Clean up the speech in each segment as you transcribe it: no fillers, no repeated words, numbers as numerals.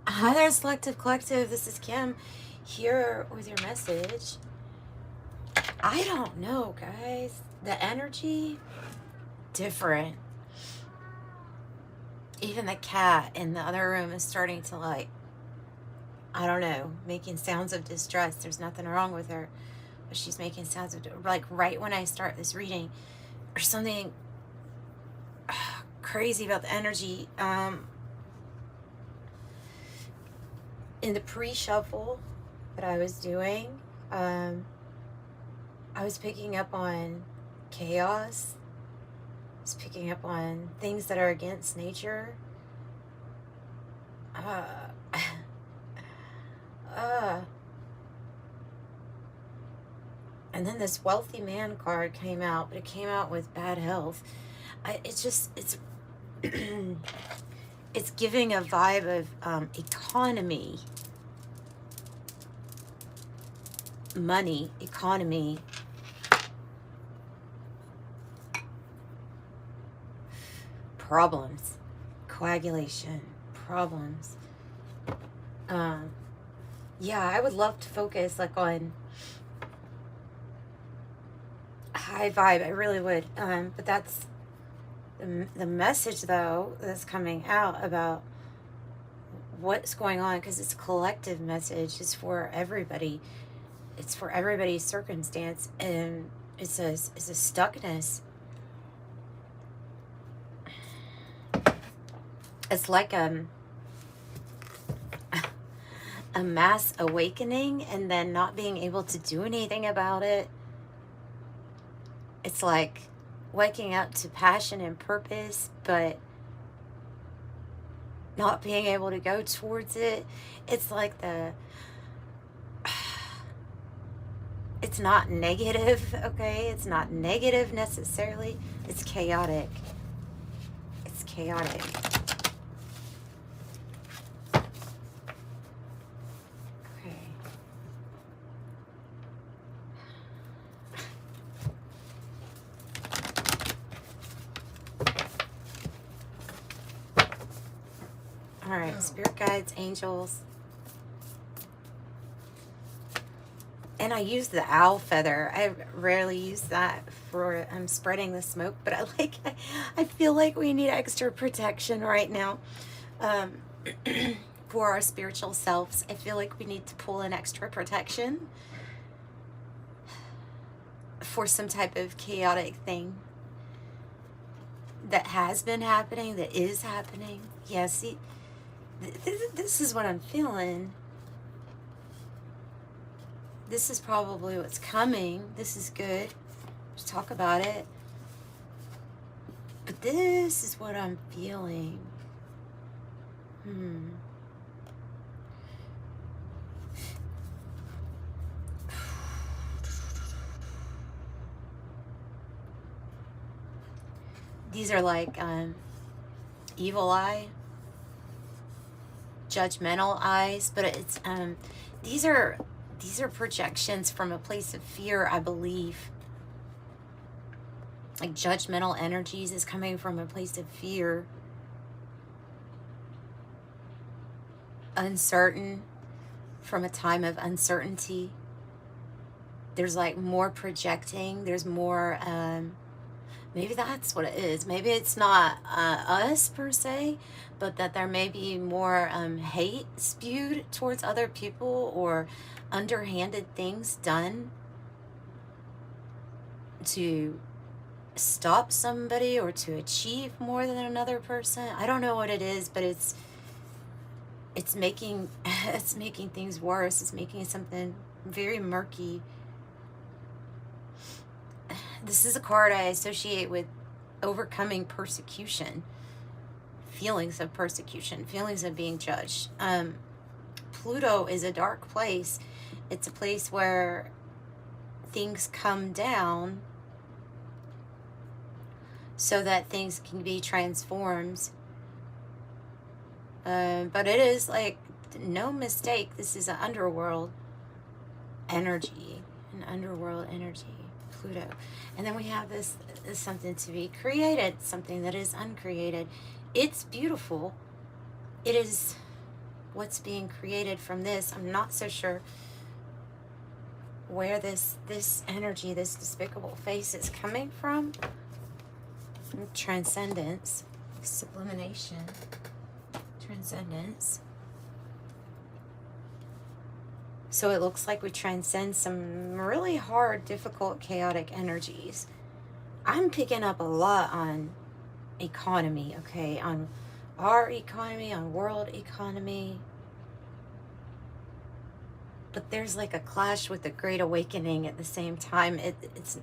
Hi there, Selective Collective. This is Kim here with your message. I don't know, guys. The energy, different. Even the cat in the other room is starting to, like, I don't know, making sounds of distress. There's nothing wrong with her, but she's making sounds of, like, right when I start this reading, or something crazy about the energy. In the pre-shuffle that I was doing, I was picking up on chaos. I was picking up on things that are against nature. And then this wealthy man card came out, but it came out with bad health. It's it's giving a vibe of economy, money, economy. Problems, coagulation, problems. Yeah, I would love to focus like on high vibe. I really would. But that's the message though that's coming out about what's going on, because it's a collective message. It's for everybody. It's for everybody's circumstance, and it's a stuckness. It's like a mass awakening and then not being able to do anything about it. It's like waking up to passion and purpose, but not being able to go towards it. It's like it's not negative, okay? It's not negative necessarily. It's chaotic. It's chaotic. All right, spirit guides, angels. And I use the owl feather. I rarely use that for spreading the smoke, but I feel like we need extra protection right now for our spiritual selves. I feel like we need to pull in extra protection for some type of chaotic thing that has been happening, that is happening. Yeah, see, this is what I'm feeling. This is probably what's coming. This is good. Let's talk about it. But this is what I'm feeling. These are like evil eye, judgmental eyes, but it's these are projections from a place of fear, I believe. Like judgmental energies is coming from a place of fear, uncertain, from a time of uncertainty. There's like more projecting. There's more maybe that's what it is. Maybe it's not us per se, but that there may be more hate spewed towards other people, or underhanded things done to stop somebody or to achieve more than another person. I don't know what it is, but it's making it's making things worse. It's making something very murky. This is a card I associate with overcoming persecution, feelings of persecution, feelings of being judged. Pluto is a dark place. It's a place where things come down so that things can be transformed. But it is like, no mistake, this is an underworld energy, Pluto. And then we have this something to be created, something that is uncreated. It's beautiful. It is what's being created from this. I'm not so sure where this energy, this despicable face is coming from. Transcendence, sublimation, transcendence. So it looks like we transcend some really hard, difficult, chaotic energies. I'm picking up a lot on economy, okay? On our economy, on world economy. But there's like a clash with the Great Awakening at the same time. It's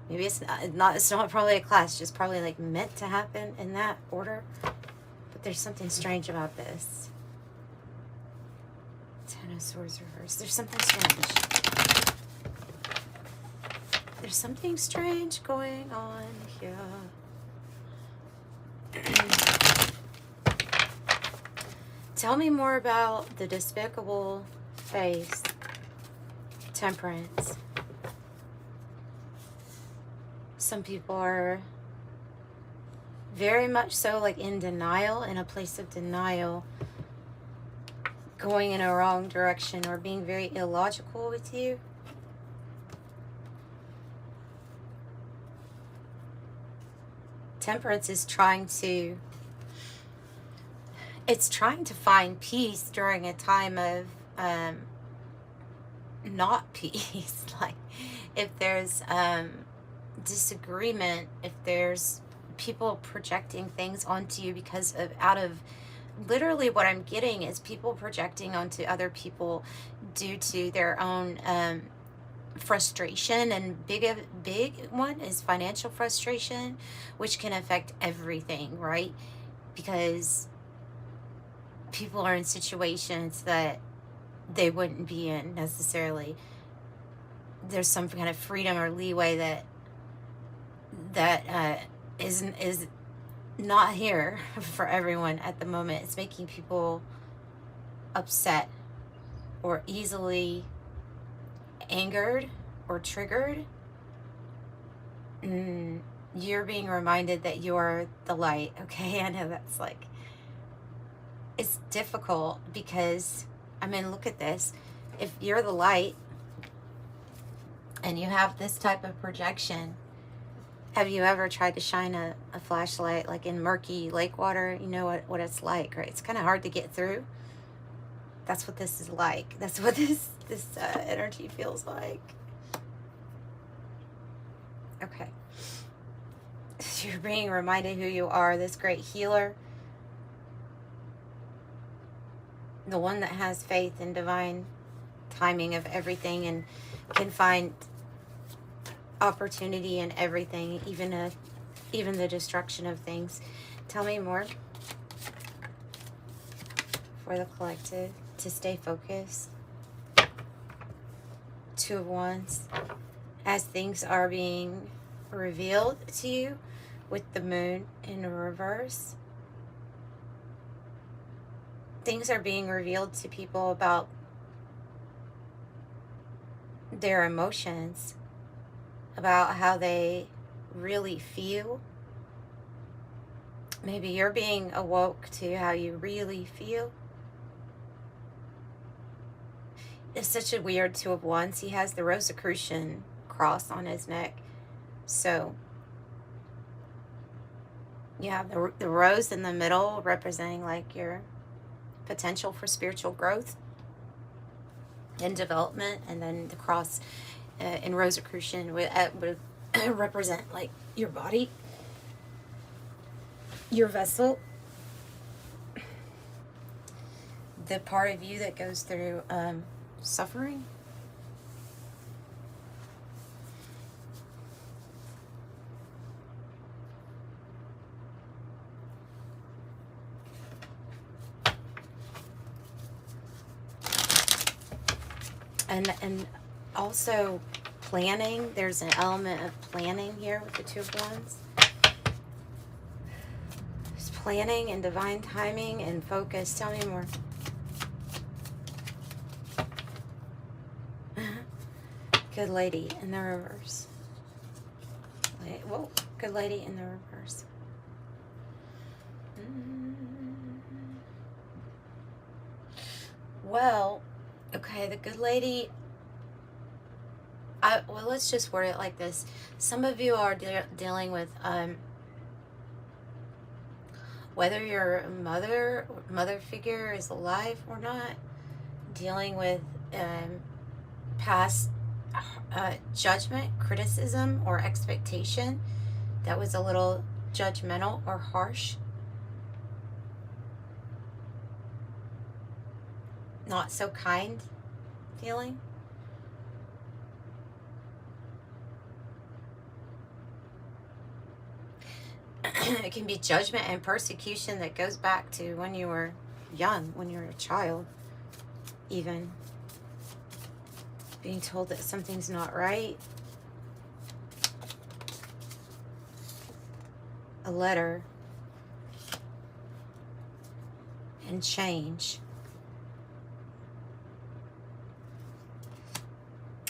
maybe it's not probably a clash, just probably like meant to happen in that order. But there's something strange about this. Ten of Swords reversed. There's something strange. There's something strange going on here. Tell me more about the despicable face. Temperance. Some people are very much so like in denial, in a place of denial, going in a wrong direction or being very illogical with you. Temperance is trying to find peace during a time of not peace. Like if there's disagreement, if there's people projecting things onto you because of literally what I'm getting is people projecting onto other people due to their own frustration, and big one is financial frustration, which can affect everything, right? Because people are in situations that they wouldn't be in necessarily. There's some kind of freedom or leeway that is not here for everyone at the moment. It's making people upset or easily angered or triggered. You're being reminded that you're the light, okay? I know that's like, it's difficult because, I mean, look at this. If you're the light and you have this type of projection, have you ever tried to shine a flashlight like in murky lake water? You know what it's like, right? It's kind of hard to get through. That's what this is like. That's what this energy feels like. Okay. You're being reminded who you are, this great healer. The one that has faith in divine timing of everything and can find opportunity in everything, even the destruction of things. Tell me more for the collective to stay focused. Two of Wands. As things are being revealed to you with the moon in reverse, things are being revealed to people about their emotions, about how they really feel. Maybe you're being awoke to how you really feel. It's such a weird Two of Wands. He has the Rosicrucian cross on his neck. So you have the rose in the middle representing like your potential for spiritual growth and development, and then the cross in Rosicrucian would represent like your body, your vessel, the part of you that goes through suffering. And also planning. There's an element of planning here with the Two of Wands. There's planning and divine timing and focus. Tell me more. Good Lady in the reverse. Whoa, Good Lady in the reverse. Well, okay, the good lady, well, let's just word it like this. Some of you are dealing with, whether your mother figure is alive or not, dealing with past judgment, criticism, or expectation that was a little judgmental or harsh. Not so kind feeling. It can be judgment and persecution that goes back to when you were young, when you were a child, even. Being told that something's not right. A letter. And change.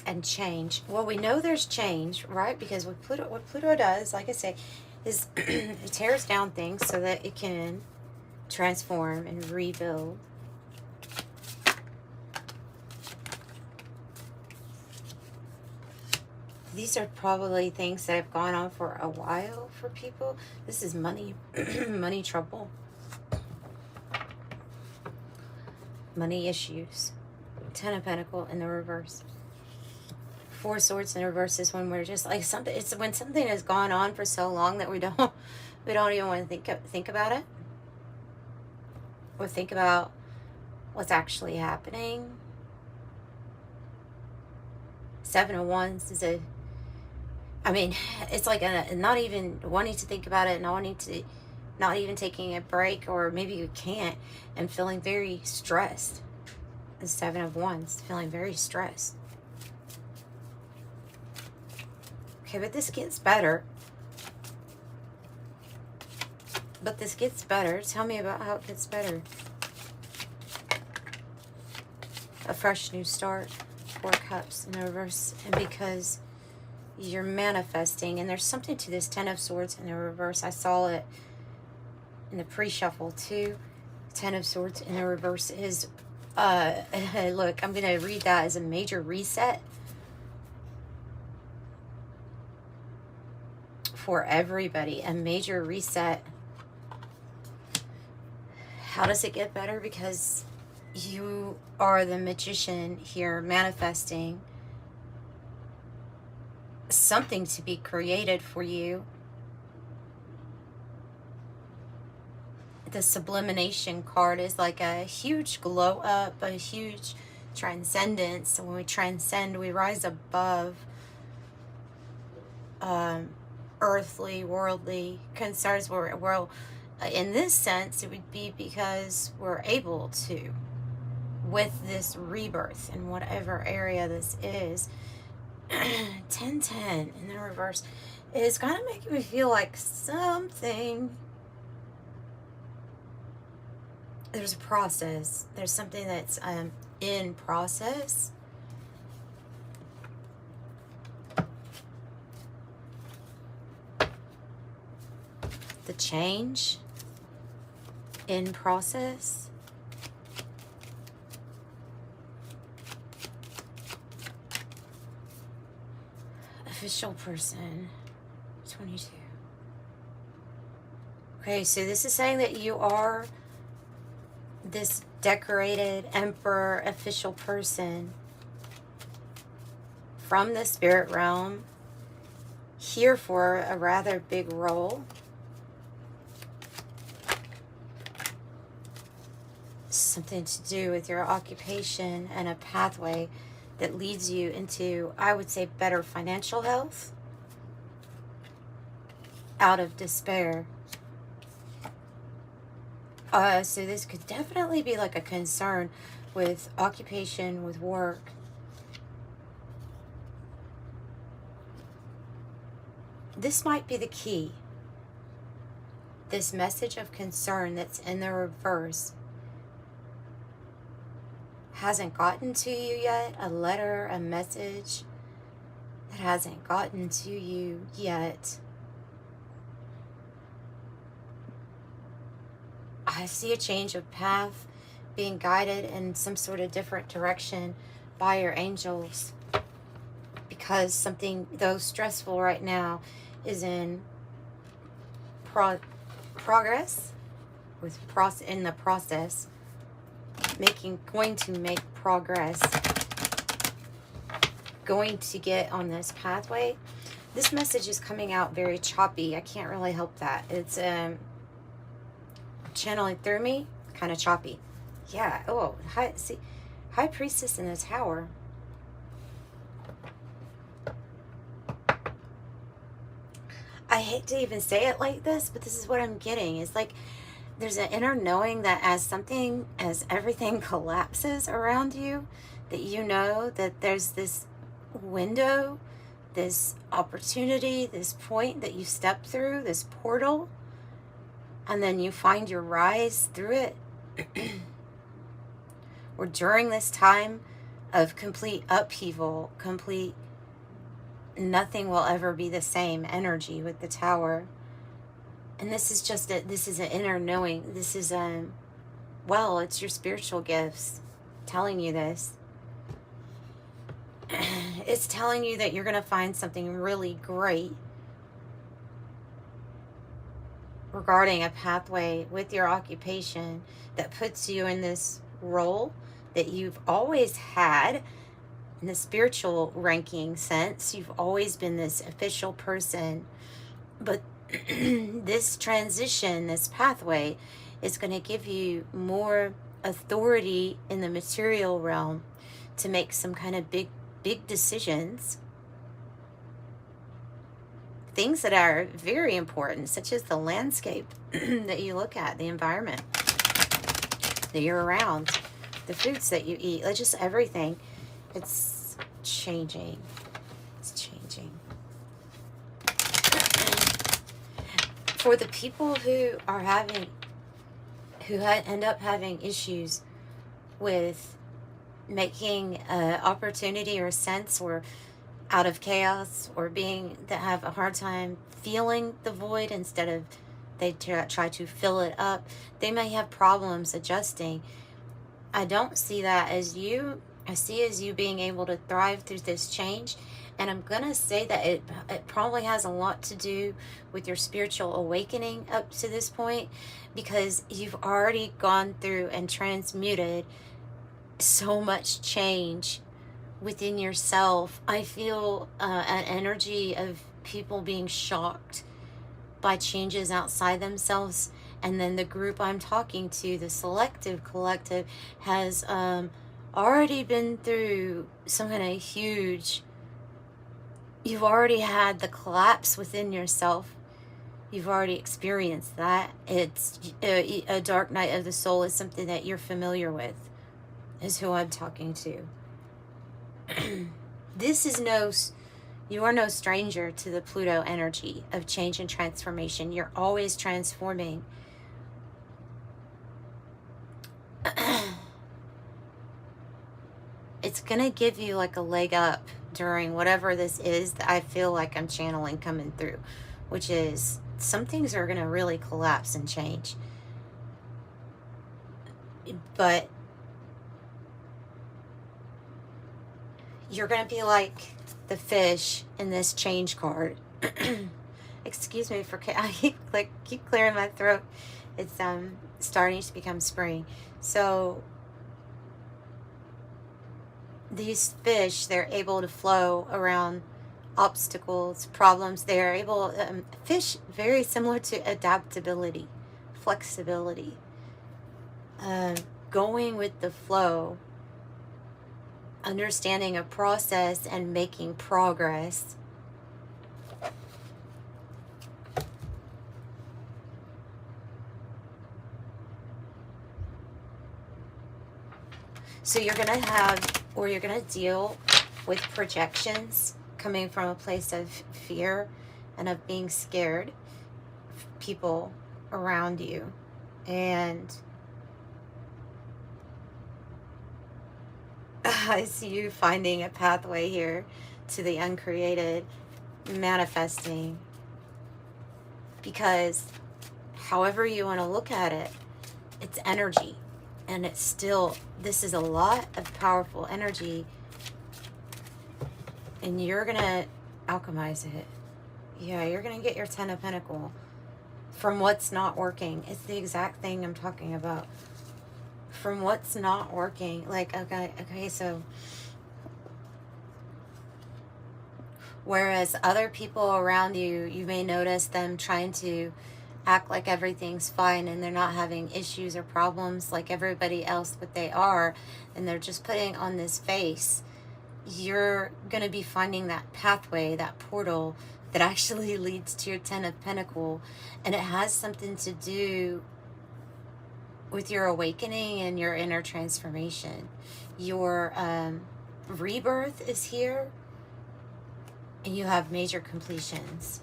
And change. Well, we know there's change, right? Because what Pluto does, like I say, is it tears down things so that it can transform and rebuild. These are probably things that have gone on for a while for people. This is money, money trouble, money issues. 10 of Pentacles in the reverse. 4 of Swords in the reverse is when we're just like something. It's when something has gone on for so long that we don't even want to think about it, or think about what's actually happening. 7 of Wands is a, I mean, it's like not even wanting to think about it, not even taking a break, or maybe you can't, and feeling very stressed. The 7 of Wands, feeling very stressed. Okay, but this gets better. Tell me about how it gets better. A fresh new start. 4 Cups in the reverse. And because you're manifesting, and there's something to this 10 of Swords in the reverse. I saw it in the pre-shuffle too. 10 of Swords in the reverse is, look, I'm going to read that as a major reset for everybody. A major reset. How does it get better? Because you are the magician here, manifesting something to be created for you. The sublimation card is like a huge glow up, a huge transcendence. So when we transcend, we rise above earthly, worldly concerns. We're in this sense, it would be because we're able to, with this rebirth in whatever area this is. 10-10 in the reverse is kind of making me feel like something, there's a process, there's something that's in process. The change in process. Official person, 22. Okay, so this is saying that you are this decorated emperor official person from the spirit realm, here for a rather big role. Something to do with your occupation and a pathway that leads you into, I would say, better financial health, out of despair. So this could definitely be like a concern with occupation, with work. This might be the key. This message of concern that's in the reverse hasn't gotten to you yet. A letter, a message that hasn't gotten to you yet. I see a change of path being guided in some sort of different direction by your angels, because something, though stressful right now, is in progress, in the process, going to make progress, going to get on this pathway. This message is coming out very choppy. I can't really help that. It's channeling through me, kind of choppy. Yeah. Oh, High Priestess in the Tower. I hate to even say it like this, but this is what I'm getting. It's like there's an inner knowing that as everything collapses around you, that you know that there's this window, this opportunity, this point that you step through, this portal, and then you find your rise through it. Or during this time of complete upheaval, nothing will ever be the same energy with the Tower. And this is this is an inner knowing. This is well, it's your spiritual gifts telling you this. It's telling you that you're going to find something really great regarding a pathway with your occupation that puts you in this role that you've always had. In the spiritual ranking sense, you've always been this official person, but this transition, this pathway, is going to give you more authority in the material realm to make some kind of big decisions, things that are very important, such as the landscape that you look at, the environment that you're around, the foods that you eat, like just everything. It's changing. It's changing. For the people who end up having issues with making an opportunity or sense, or out of chaos, or that have a hard time feeling the void instead of they try to fill it up, they may have problems adjusting. I don't see that as you. I see as you being able to thrive through this change. And I'm going to say that it probably has a lot to do with your spiritual awakening up to this point, because you've already gone through and transmuted so much change within yourself. I feel an energy of people being shocked by changes outside themselves. And then the group I'm talking to, the Selective Collective, has already been through some kind of huge, you've already had the collapse within yourself. You've already experienced that. It's a dark night of the soul is something that you're familiar with, is who I'm talking to. You are no stranger to the Pluto energy of change and transformation. You're always transforming. It's going to give you like a leg up during whatever this is that I feel like I'm channeling coming through, which is some things are going to really collapse and change. But you're going to be like the fish in this change card. Excuse me for I keep clearing my throat. It's starting to become spring. So these fish, they're able to flow around obstacles, problems. They're able, fish, very similar to adaptability, flexibility, going with the flow, understanding a process and making progress. So you're going to have, or you're going to deal with projections coming from a place of fear and of being scared of people around you. And I see you finding a pathway here to the uncreated, manifesting. Because however you want to look at it, it's energy. And it's still, this is a lot of powerful energy, and you're gonna alchemize it. Yeah, you're gonna get your 10 of Pentacles from what's not working. It's the exact thing I'm talking about. From what's not working. Like, okay, so whereas other people around you, you may notice them trying to act like everything's fine and they're not having issues or problems like everybody else, but they are, and they're just putting on this face. You're going to be finding that pathway, that portal that actually leads to your 10 of Pentacles, and it has something to do with your awakening and your inner transformation. Your rebirth is here, and you have major completions.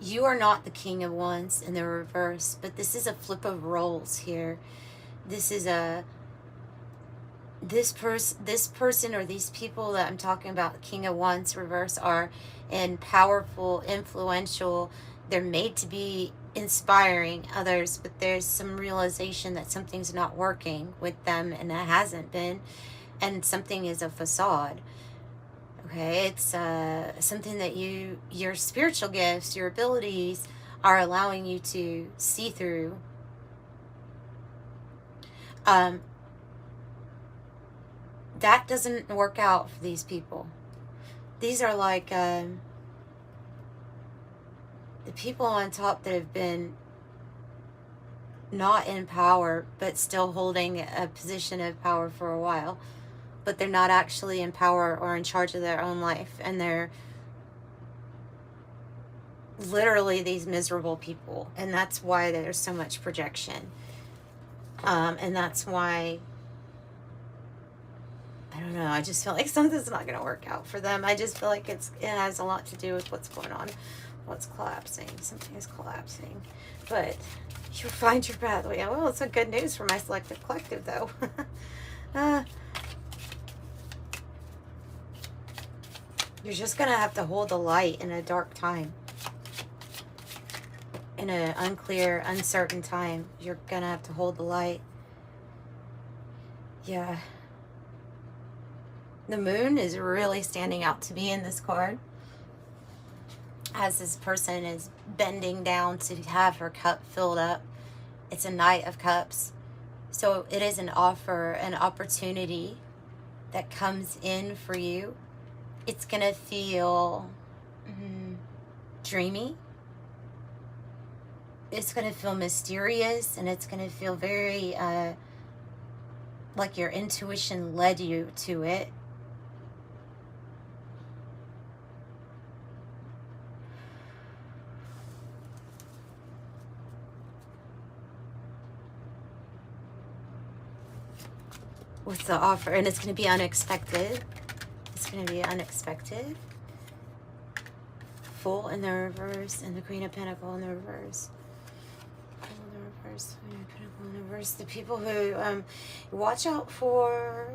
You are not the King of Wands in the reverse, but this is a flip of roles here. This is a this person or these people that I'm talking about, King of Wands reverse, are in powerful, influential. They're made to be inspiring others, but there's some realization that something's not working with them, and it hasn't been, and something is a facade. Okay, it's something that your spiritual gifts, your abilities are allowing you to see through. That doesn't work out for these people. These are like the people on top that have been not in power, but still holding a position of power for a while. But they're not actually in power or in charge of their own life. And they're literally these miserable people. And that's why there's so much projection. And that's why, I don't know, I just feel like something's not going to work out for them. I just feel like it has a lot to do with what's going on. What's collapsing. Something is collapsing. But you'll find your pathway. Well, it's a good news for my Selective Collective, though. You're just going to have to hold the light in a dark time. In an unclear, uncertain time. You're going to have to hold the light. Yeah. The moon is really standing out to me in this card. As this person is bending down to have her cup filled up. It's a Knight of Cups. So it is an offer, an opportunity that comes in for you. It's going to feel dreamy. It's going to feel mysterious, and it's going to feel very like your intuition led you to it. With the offer, and it's going to be unexpected. It's going to be unexpected. Fool in the reverse, and the Queen of Pentacles in the reverse. Fool in the reverse, Queen of Pentacles in the reverse. The people who watch out for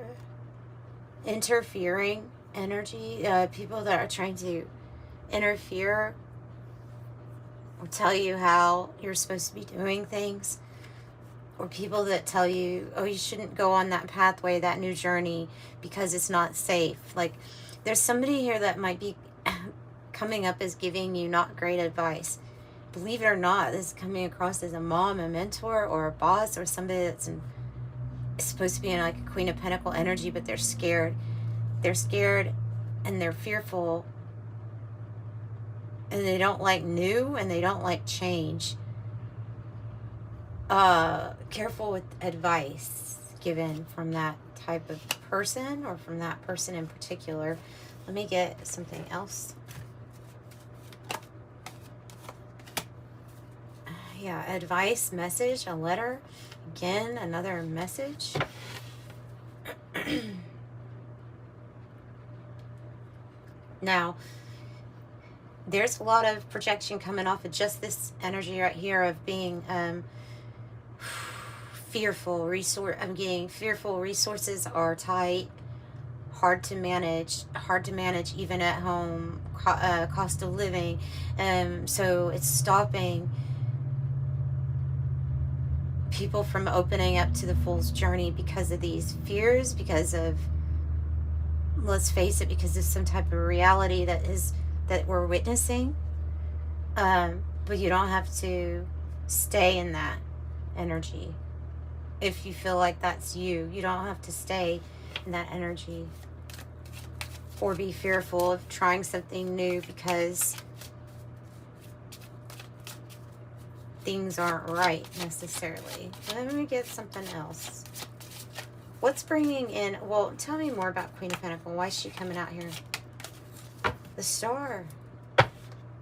interfering energy. People that are trying to interfere or tell you how you're supposed to be doing things. Or people that tell you, oh, you shouldn't go on that pathway, that new journey, because it's not safe. Like, there's somebody here that might be coming up as giving you not great advice. Believe it or not, this is coming across as a mom, a mentor, or a boss, or somebody that's supposed to be in like a Queen of Pentacles energy, but they're scared. They're scared and they're fearful. And they don't like new, and they don't like change. Careful with advice given from that type of person, or from that person in particular. Let me get something else. Yeah, advice, message, a letter. Again, another message. Now, there's a lot of projection coming off of just this energy right here of being fearful. I'm getting fearful. Resources are tight, hard to manage even at home. Cost of living, so it's stopping people from opening up to the Fool's journey because of these fears, because of, let's face it, because of some type of reality that we're witnessing. But you don't have to stay in that energy. If you feel like that's you don't have to stay in that energy or be fearful of trying something new because things aren't right necessarily. Let me get something else. What's bringing in, well, tell me more about Queen of Pentacles. Why is she coming out here? The Star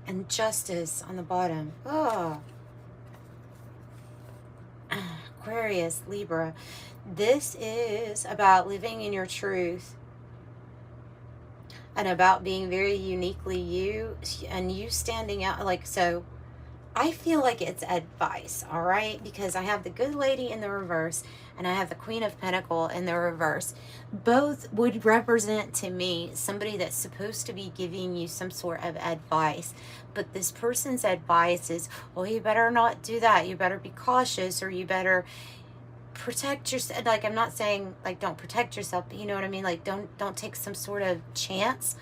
and Justice on the bottom. Oh, Aquarius, Libra. This is about living in your truth and about being very uniquely you, and you standing out. Like, so I feel like it's advice, all right? Because I have the Good Lady in the reverse and I have the Queen of Pentacles in the reverse. Both would represent to me somebody that's supposed to be giving you some sort of advice. But this person's advice is, well, you better not do that. You better be cautious, or you better protect yourself. Like, I'm not saying, like, don't protect yourself, but you know what I mean? Like, don't take some sort of chance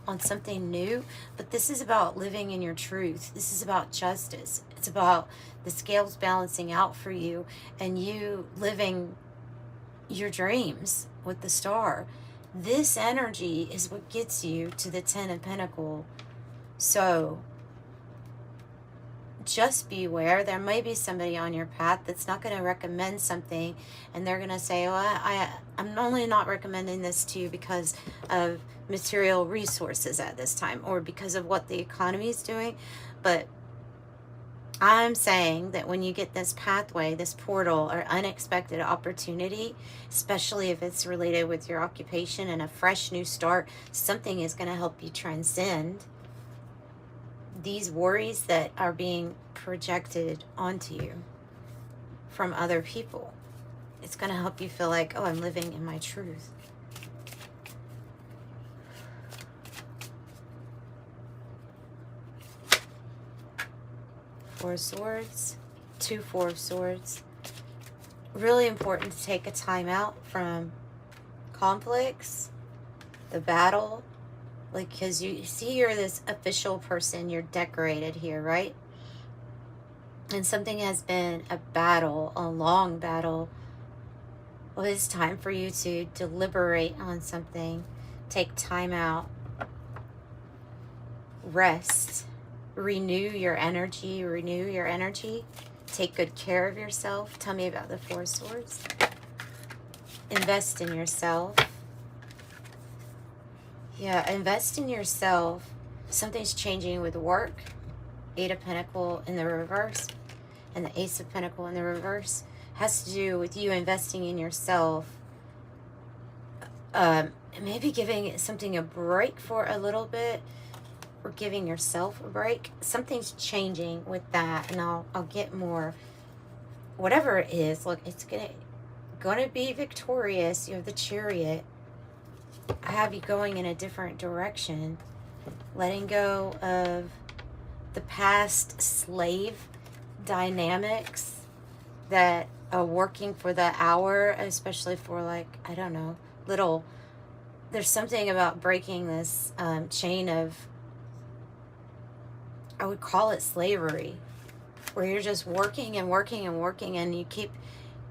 on something new. But this is about living in your truth. This is about justice. It's about the scales balancing out for you and you living your dreams with the Star. This energy is what gets you to the Ten of Pentacles. So just beware. There may be somebody on your path that's not going to recommend something, and they're going to say, well, I'm only not recommending this to you because of material resources at this time, or because of what the economy is doing. But I'm saying that when you get this pathway, this portal or unexpected opportunity, especially if it's related with your occupation and a fresh new start, something is going to help you transcend these worries that are being projected onto you from other people. It's going to help you feel like, oh, I'm living in my truth. Four of Swords, 2 4 of Swords. Really important to take a time out from conflicts, the battle. Like, because you see, you're this official person, you're decorated here, right? And something has been a battle, a long battle. Well, it's time for you to deliberate on something. Take time out. Rest. Renew your energy. Renew your energy. Take good care of yourself. Tell me about the Four of Swords. Invest in yourself. Yeah, invest in yourself. Something's changing with work. 8 of Pentacles in the reverse and the Ace of Pentacles in the reverse has to do with you investing in yourself. Maybe giving something a break for a little bit, or giving yourself a break. Something's changing with that, and I'll get more. Whatever it is, look, it's gonna be victorious. You have the Chariot. I have you going in a different direction, letting go of the past slave dynamics that are working for the hour, especially for, like, I don't know, there's something about breaking this chain of, I would call it slavery, where you're just working and working and working, and you keep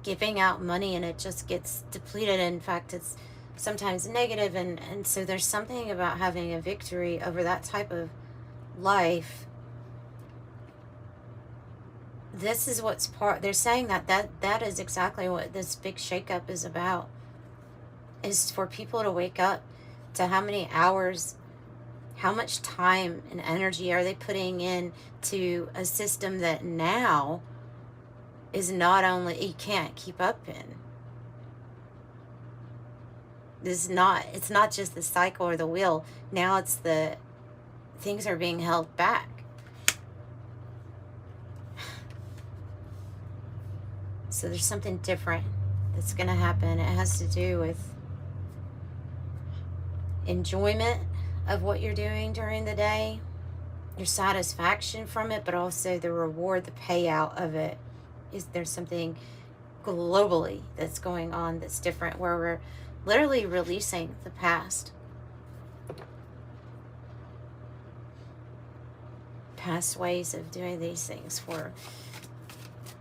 giving out money and it just gets depleted. In fact, it's sometimes negative, and so there's something about having a victory over that type of life. This is what's they're saying that is exactly what this big shakeup is about, is for people to wake up to how many hours, how much time and energy are they putting in to a system that now is not only, you can't keep up in. It's not just the cycle or the wheel. Now it's the things are being held back. So there's something different that's going to happen. It has to do with enjoyment of what you're doing during the day, your satisfaction from it, but also the reward, the payout of it. Is there something globally that's going on that's different, where we're literally releasing the past ways of doing these things for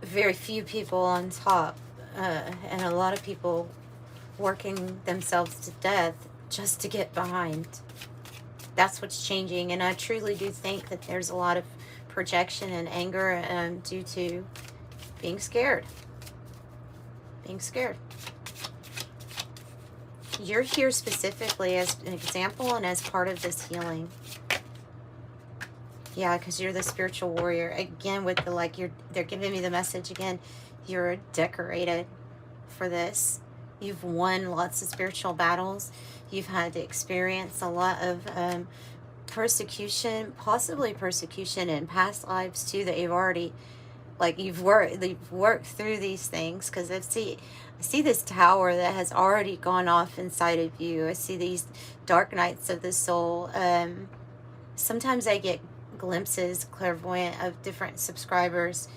very few people on top, and a lot of people working themselves to death just to get behind. That's what's changing, and I truly do think that there's a lot of projection and anger due to being scared. Being scared. You're here specifically as an example and as part of this healing. Yeah, because you're the spiritual warrior. Again, with the, like, they're giving me the message again. You're decorated for this. You've won lots of spiritual battles. You've had to experience a lot of persecution, possibly persecution in past lives too, that you've already, like, you've worked through these things. Because I see this tower that has already gone off inside of you. I see these dark nights of the soul. Sometimes I get glimpses, clairvoyant, of different subscribers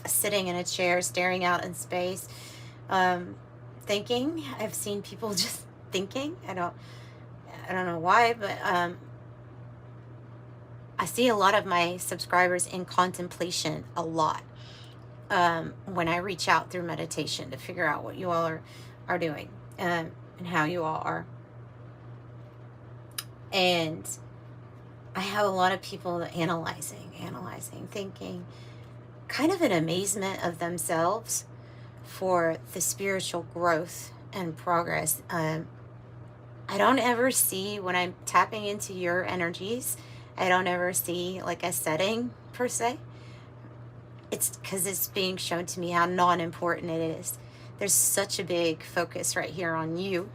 sitting in a chair, staring out in space, thinking. I've seen people just thinking. I don't know why, but I see a lot of my subscribers in contemplation a lot when I reach out through meditation to figure out what you all are doing and how you all are. And I have a lot of people analyzing, thinking, kind of in amazement of themselves for the spiritual growth and progress. I don't ever see, when I'm tapping into your energies, I don't ever see like a setting per se. It's because it's being shown to me how non-important it is. There's such a big focus right here on you,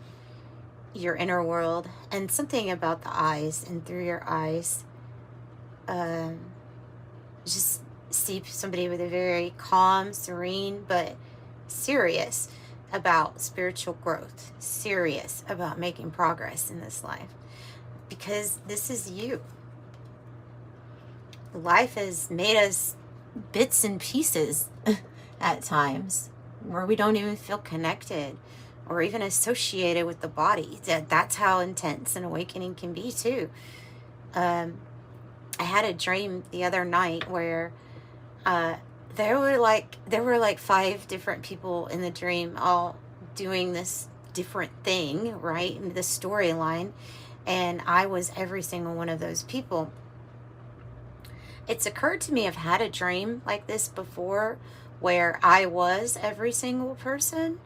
your inner world, and something about the eyes, and through your eyes, just see somebody with a very calm, serene, but serious about spiritual growth, serious about making progress in this life, because this is you. Life has made us bits and pieces at times, where we don't even feel connected or even associated with the body. That's how intense an awakening can be too. I had a dream the other night where there were like 5 different people in the dream, all doing this different thing, right? In the storyline, and I was every single one of those people. It's occurred to me, I've had a dream like this before where I was every single person.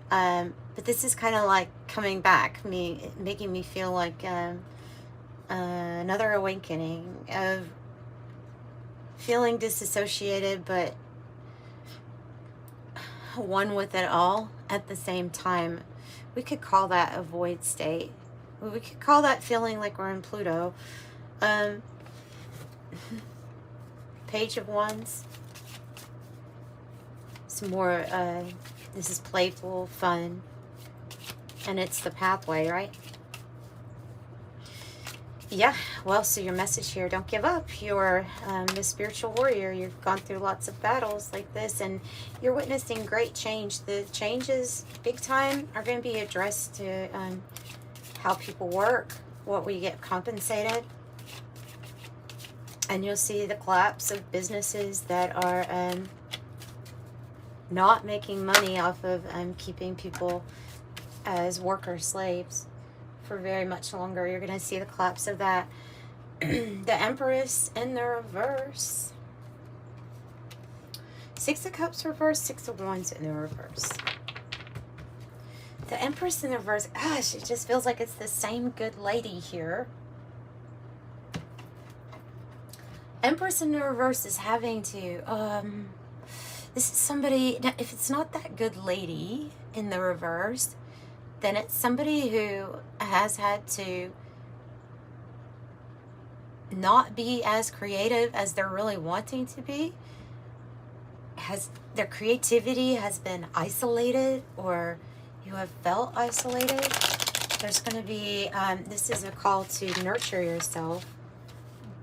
But this is kind of like coming back, making me feel like another awakening of feeling disassociated, but one with it all at the same time. We could call that a void state. We could call that feeling like we're in Pluto. Page of Wands. Some more, this is playful, fun, and it's the pathway, right? Yeah, well, so your message here, don't give up. You're the spiritual warrior. You've gone through lots of battles like this, and you're witnessing great change. The changes, big time, are going to be addressed to how people work, what we get compensated. And you'll see the collapse of businesses that are not making money off of keeping people as worker slaves for very much longer. You're going to see the collapse of that. The Empress in the reverse. 6 of Cups reverse, 6 of Wands in the reverse. The Empress in the reverse, gosh, it just feels like it's the same good lady here. Empress in the reverse is having to, this is somebody, if it's not that good lady in the reverse, then it's somebody who has had to not be as creative as they're really wanting to be. Their creativity has been isolated, or you have felt isolated. There's going to be, this is a call to nurture yourself,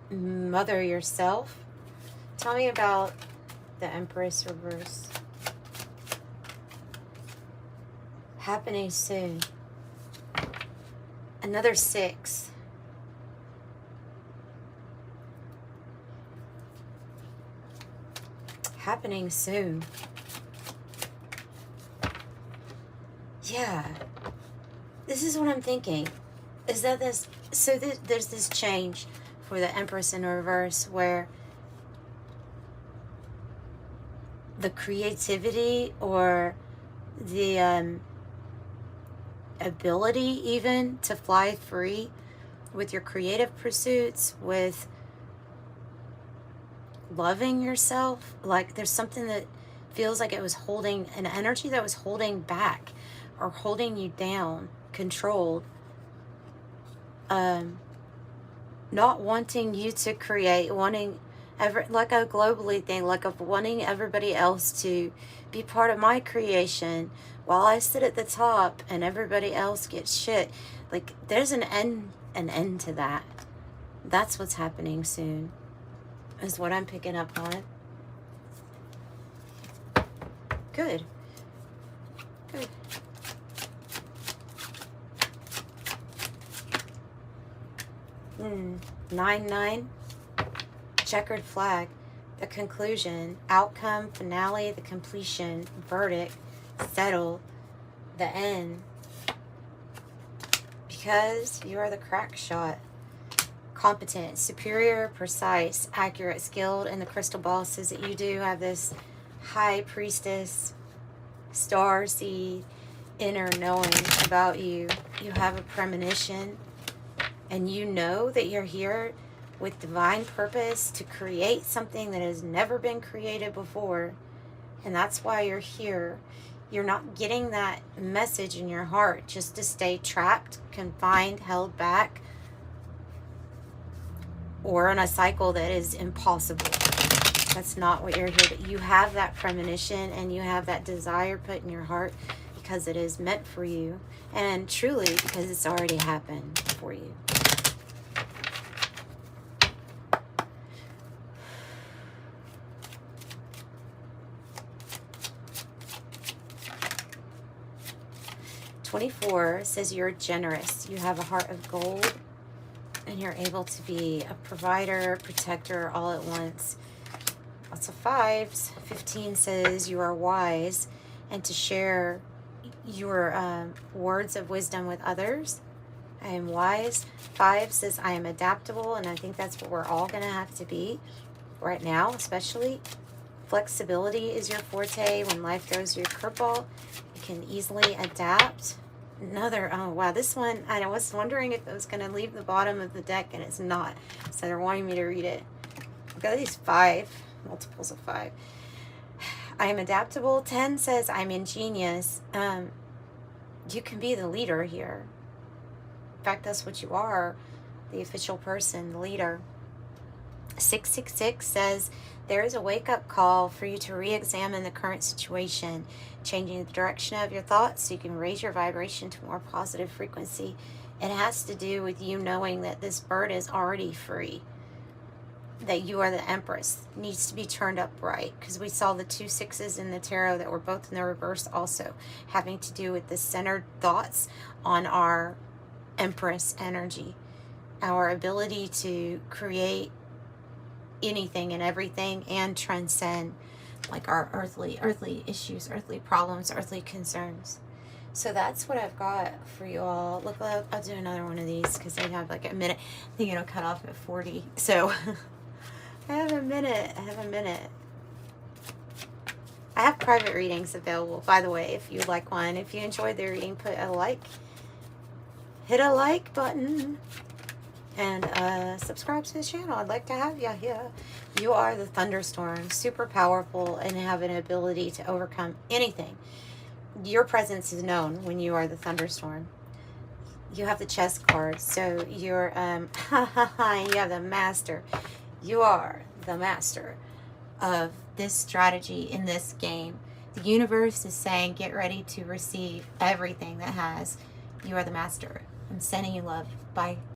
mother yourself. Tell me about the Empress reverse. Happening soon. Another 6. Happening soon. Yeah. This is what I'm thinking. Is that this... So there's this change for the Empress in reverse where the creativity or the ability even to fly free with your creative pursuits, with loving yourself, like there's something that feels like it was holding an energy that was holding back or holding you down, controlled, not wanting you to create, wanting like a globally thing, like of wanting everybody else to be part of my creation while I sit at the top and everybody else gets shit. Like there's an end to that. That's what's happening soon, is what I'm picking up on. Good. Good. Hmm. 9-9. Checkered flag. The conclusion. Outcome. Finale. The completion. Verdict. Settle. The end. Because you are the crack shot. Competent, superior, precise, accurate, skilled, and the crystal ball says that you do have this high priestess, star seed, inner knowing about you. You have a premonition, and you know that you're here with divine purpose to create something that has never been created before, and that's why you're here. You're not getting that message in your heart just to stay trapped, confined, held back, or in a cycle that is impossible. That's not what you're here. But you have that premonition and you have that desire put in your heart because it is meant for you, and truly because it's already happened for you. (24) says you're generous. You have a heart of gold, and you're able to be a provider, protector, all at once. Lots of 5s. 15 says you are wise, and to share your words of wisdom with others. I am wise. 5 says I am adaptable, and I think that's what we're all going to have to be right now, especially. Flexibility is your forte. When life throws you a curveball, you can easily adapt. Another, oh wow, this one, I was wondering if it was going to leave the bottom of the deck, and it's not. So they're wanting me to read it. I've got these 5, multiples of 5. I am adaptable. 10 says I'm ingenious. You can be the leader here. In fact, that's what you are, the official person, the leader. 666 says there is a wake-up call for you to re-examine the current situation, changing the direction of your thoughts so you can raise your vibration to a more positive frequency. It has to do with you knowing that this bird is already free, that you are the Empress. It needs to be turned up right, because we saw the 2 6s in the tarot that were both in the reverse also, having to do with the centered thoughts on our Empress energy, our ability to create anything and everything and transcend like our earthly issues, earthly problems, earthly concerns. So that's what I've got for you all. Look, I'll do another one of these because I have like a minute. I think it'll cut off at 40. So I have a minute. I have private readings available, by the way, if you like one. If you enjoyed the reading, put a like. Hit a like button. And subscribe to the channel. I'd like to have you here. You are the thunderstorm, super powerful, and have an ability to overcome anything. Your presence is known when you are the thunderstorm. You have the chess card, so you're you have the master. You are the master of this strategy in this game. The universe is saying, get ready to receive everything that has. You are the master. I'm sending you love. Bye.